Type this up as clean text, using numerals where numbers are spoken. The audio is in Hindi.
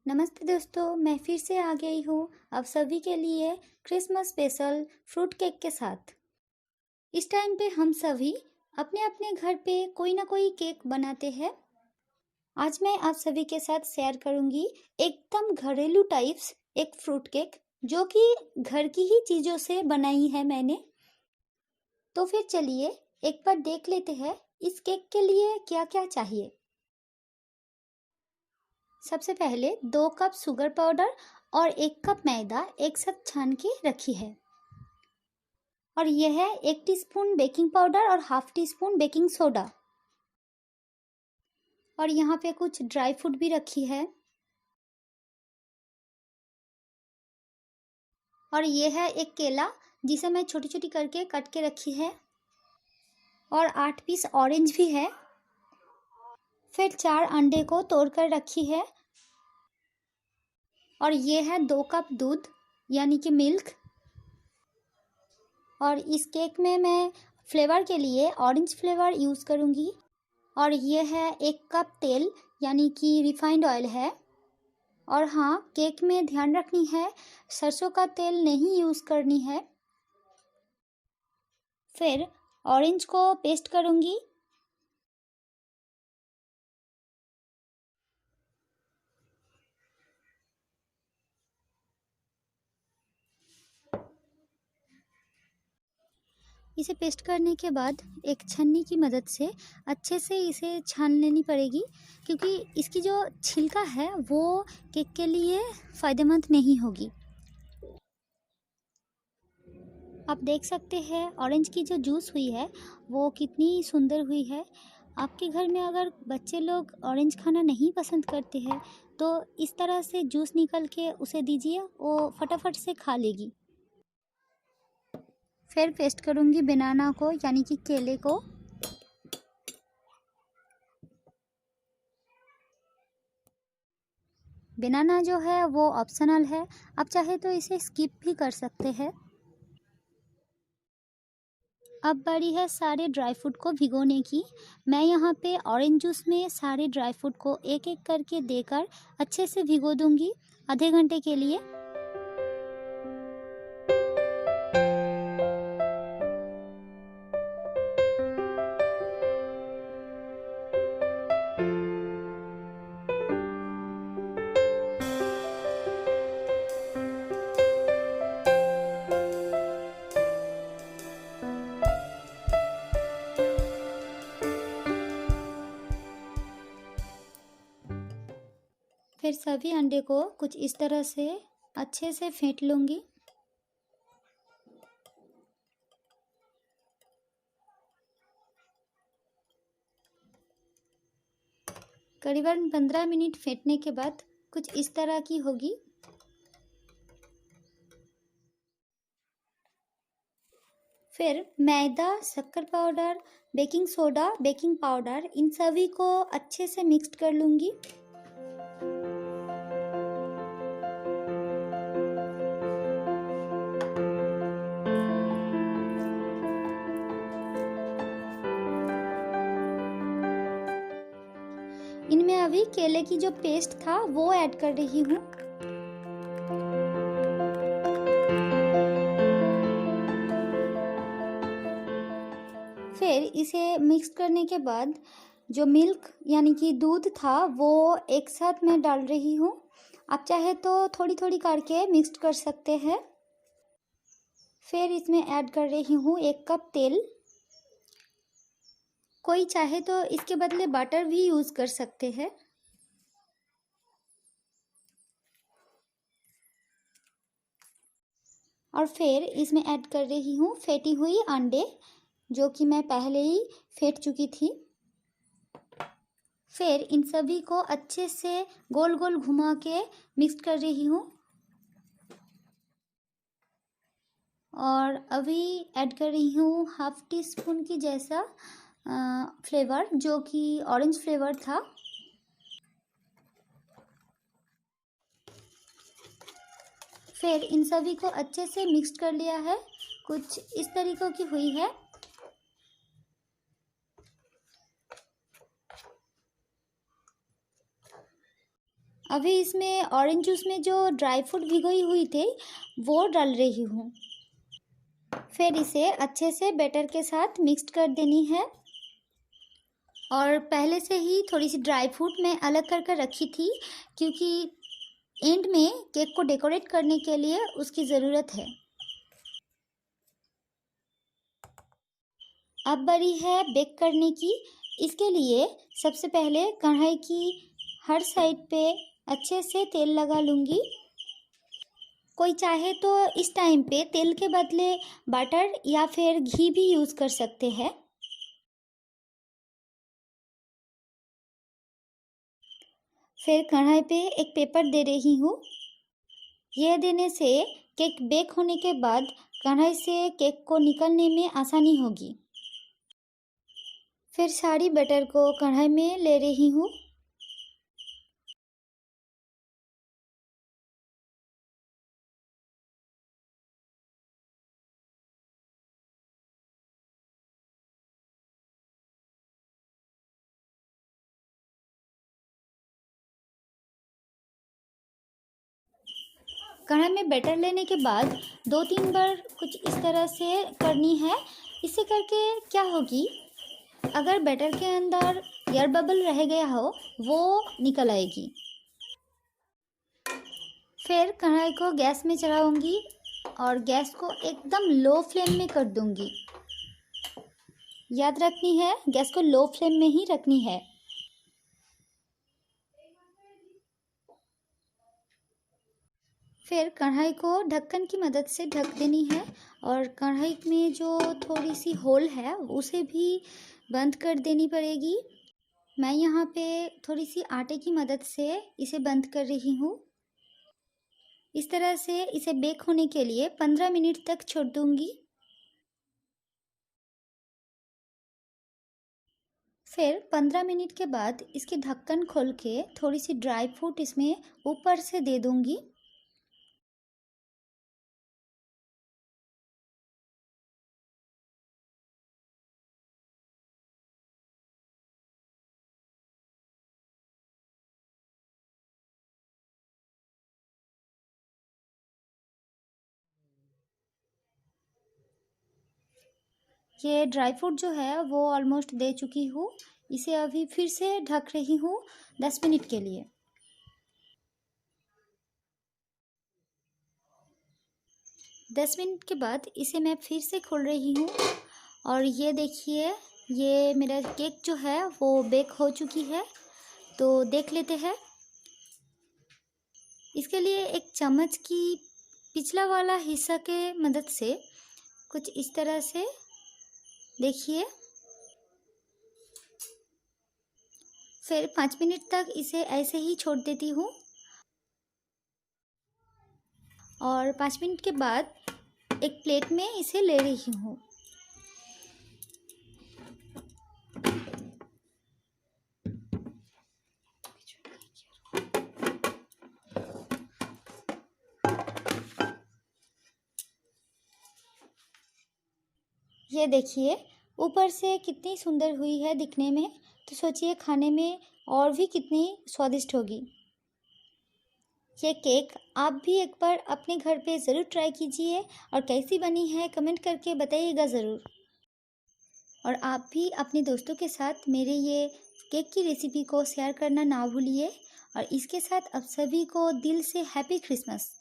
नमस्ते दोस्तों, मैं फिर से आ गई हूँ आप सभी के लिए क्रिसमस स्पेशल फ्रूट केक के साथ। इस टाइम पे हम सभी अपने अपने घर पे कोई ना कोई केक बनाते हैं। आज मैं आप सभी के साथ शेयर करूँगी एकदम घरेलू टाइप्स एक फ्रूट केक जो कि घर की ही चीज़ों से बनाई है मैंने। तो फिर चलिए एक बार देख लेते हैं इस केक के लिए क्या क्या चाहिए। सबसे पहले 2 कप शुगर पाउडर और 1 कप मैदा एक साथ छान के रखी है। और यह है 1 टीस्पून बेकिंग पाउडर और half tea spoon baking soda. और यहाँ पे कुछ ड्राई फ्रूट भी रखी है। और ये है एक केला जिसे मैं छोटी छोटी करके कट के रखी है। और 8 पीस ऑरेंज भी है। फिर 4 अंडे को तोड़कर रखी है। और ये है 2 कप दूध यानी कि मिल्क। और इस केक में मैं फ्लेवर के लिए ऑरेंज फ्लेवर यूज़ करूँगी। और ये है 1 कप तेल यानी कि रिफाइंड ऑयल है। और हाँ, केक में ध्यान रखनी है सरसों का तेल नहीं यूज़ करनी है। फिर ऑरेंज को पेस्ट करूँगी। इसे पेस्ट करने के बाद एक छन्नी की मदद से अच्छे से इसे छान लेनी पड़ेगी, क्योंकि इसकी जो छिलका है वो केक के लिए फ़ायदेमंद नहीं होगी। आप देख सकते हैं ऑरेंज की जो जूस हुई है वो कितनी सुंदर हुई है। आपके घर में अगर बच्चे लोग ऑरेंज खाना नहीं पसंद करते हैं तो इस तरह से जूस निकल के उसे दीजिए, वो फटाफट से खा लेगी। फिर पेस्ट करूँगी बनाना को यानी कि केले को। बनाना जो है वो ऑप्शनल है, आप चाहे तो इसे स्किप भी कर सकते हैं। अब बारी है सारे ड्राई फ्रूट को भिगोने की। मैं यहाँ पे ऑरेंज जूस में सारे ड्राई फ्रूट को एक एक करके देकर अच्छे से भिगो दूंगी आधे घंटे के लिए। फिर सभी अंडे को कुछ इस तरह से अच्छे से फेंट लूँगी। करीबन 15 मिनट फेंटने के बाद कुछ इस तरह की होगी। फिर मैदा, शक्कर powder, baking soda, baking powder इन सभी को अच्छे से मिक्स कर लूँगी। इनमें अभी केले की जो पेस्ट था वो ऐड कर रही हूँ। फिर इसे मिक्स करने के बाद जो मिल्क यानी कि दूध था वो एक साथ मैं डाल रही हूँ। आप चाहे तो थोड़ी थोड़ी करके मिक्स कर सकते हैं। फिर इसमें ऐड कर रही हूँ 1 कप तेल। कोई चाहे तो इसके बदले बटर भी यूज़ कर सकते हैं। और फिर इसमें ऐड कर रही हूँ फेंटी हुई अंडे, जो कि मैं पहले ही फेंट चुकी थी। फिर इन सभी को अच्छे से गोल गोल घुमा के मिक्स कर रही हूँ। और अभी ऐड कर रही हूँ हाफ टी स्पून की जैसा फ्लेवर, जो कि ऑरेंज फ्लेवर था। फिर इन सभी को अच्छे से मिक्स कर लिया है, कुछ इस तरीक़ों की हुई है। अभी इसमें ऑरेंज जूस में जो ड्राई फ्रूट भिगोई हुई थे वो डाल रही हूँ। फिर इसे अच्छे से बैटर के साथ मिक्स कर देनी है। और पहले से ही थोड़ी सी ड्राई फ्रूट मैं अलग कर कर रखी थी, क्योंकि एंड में केक को डेकोरेट करने के लिए उसकी ज़रूरत है। अब बारी है बेक करने की। इसके लिए सबसे पहले कढ़ाई की हर साइड पे अच्छे से तेल लगा लूँगी। कोई चाहे तो इस टाइम पे तेल के बदले बटर या फिर घी भी यूज़ कर सकते हैं। फिर कढ़ाई पे एक पेपर दे रही हूँ। यह देने से केक बेक होने के बाद कढ़ाई से केक को निकलने में आसानी होगी। फिर सारी बटर को कढ़ाई में ले रही हूँ। कढ़ाई में बैटर लेने के बाद 2-3 बार कुछ इस तरह से करनी है। इसे करके क्या होगी, अगर बैटर के अंदर एयर बबल रह गया हो वो निकल आएगी। फिर कढ़ाई को गैस में चढ़ाऊंगी और गैस को एकदम लो फ्लेम में कर दूंगी। याद रखनी है, गैस को लो फ्लेम में ही रखनी है। फिर कढ़ाई को ढक्कन की मदद से ढक देनी है और कढ़ाई में जो थोड़ी सी होल है उसे भी बंद कर देनी पड़ेगी। मैं यहाँ पे थोड़ी सी आटे की मदद से इसे बंद कर रही हूँ। इस तरह से इसे बेक होने के लिए 15 मिनट तक छोड़ दूँगी। फिर 15 मिनट के बाद इसकी ढक्कन खोल के थोड़ी सी ड्राई फ्रूट इसमें ऊपर से दे दूँगी। ये ड्राई फ्रूट जो है वो ऑलमोस्ट दे चुकी हूँ। इसे अभी फिर से ढक रही हूँ 10 मिनट के लिए। 10 मिनट के बाद इसे मैं फिर से खोल रही हूँ और ये देखिए, ये मेरा केक जो है वो बेक हो चुकी है। तो देख लेते हैं। इसके लिए एक चम्मच की पिछला वाला हिस्सा के मदद से कुछ इस तरह से देखिए। फिर 5 मिनट तक इसे ऐसे ही छोड़ देती हूँ और 5 मिनट के बाद एक प्लेट में इसे ले रही हूँ। ये देखिए ऊपर से कितनी सुंदर हुई है दिखने में, तो सोचिए खाने में और भी कितनी स्वादिष्ट होगी। ये केक आप भी एक बार अपने घर पे ज़रूर ट्राई कीजिए और कैसी बनी है कमेंट करके बताइएगा ज़रूर। और आप भी अपने दोस्तों के साथ मेरे ये केक की रेसिपी को शेयर करना ना भूलिए। और इसके साथ आप सभी को दिल से हैप्पी क्रिसमस।